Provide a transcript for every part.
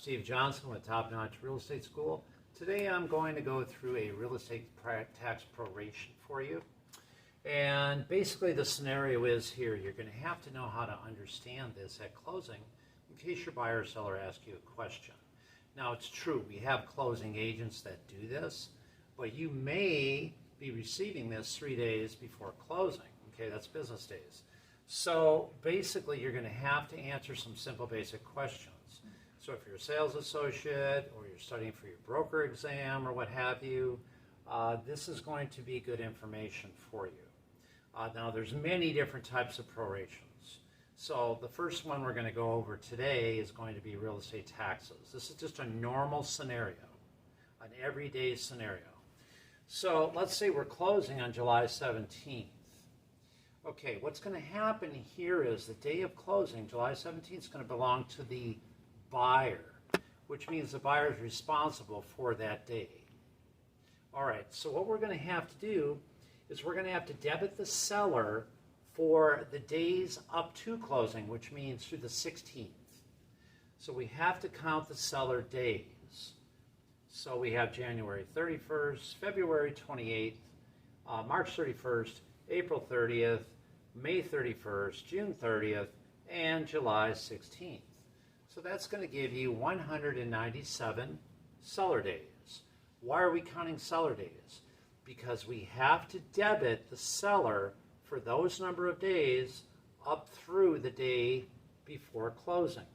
Steve Johnson with Top Notch Real Estate School. Today I'm going to go through a real estate tax proration for you. And basically the scenario is here, you're going to have to know how to understand this at closing in case your buyer or seller asks you a question. Now it's true, we have closing agents that do this, but you may be receiving this 3 days before closing. Okay, that's business days. So basically you're going to have to answer some simple basic questions. So if you're a sales associate or you're studying for your broker exam or what have you, this is going to be good information for you. Now there's many different types of prorations. So the first one we're going to go over today is going to be real estate taxes. This is just a normal scenario, an everyday scenario. So let's say we're closing on July 17th. Okay, what's going to happen here is the day of closing, July 17th, is going to belong to the buyer, which means the buyer is responsible for that day. All right, so what we're going to have to do is we're going to have to debit the seller for the days up to closing, which means through the 16th. So we have to count the seller days. So we have January 31st, February 28th, March 31st, April 30th, May 31st, June 30th, and July 16th. So that's going to give you 197 seller days. Why are we counting seller days? Because we have to debit the seller for those number of days up through the day before closing.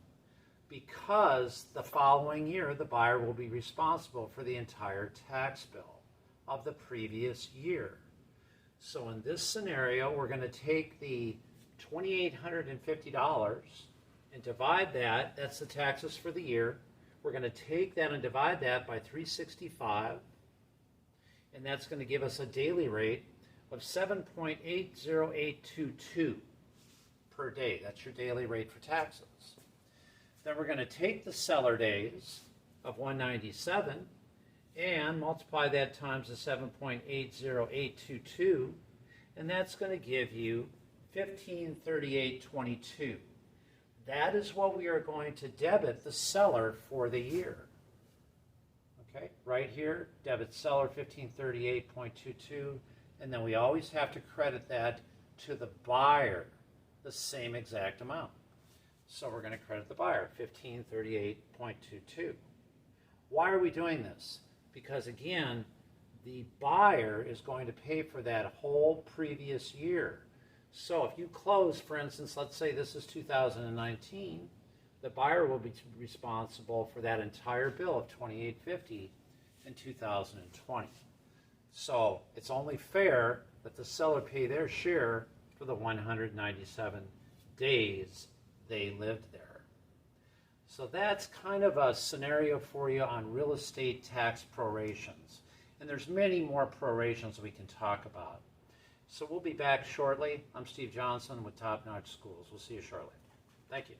Because the following year, the buyer will be responsible for the entire tax bill of the previous year. So in this scenario, we're going to take the $2,850 and divide that, that's the taxes for the year. We're going to take that and divide that by 365, and that's going to give us a daily rate of 7.80822 per day. That's your daily rate for taxes. Then we're going to take the seller days of 197 and multiply that times the 7.80822, and that's going to give you 1538.22. That is what we are going to debit the seller for the year. Okay, right here, debit seller 1538.22, and then we always have to credit that to the buyer, the same exact amount. So we're going to credit the buyer 1538.22. Why are we doing this? Because again, the buyer is going to pay for that whole previous year. So if you close, for instance, let's say this is 2019, the buyer will be responsible for that entire bill of $2,850 in 2020. So it's only fair that the seller pay their share for the 197 days they lived there. So that's kind of a scenario for you on real estate tax prorations. And there's many more prorations we can talk about. So we'll be back shortly. I'm Steve Johnson with Top Notch Schools. We'll see you shortly. Thank you.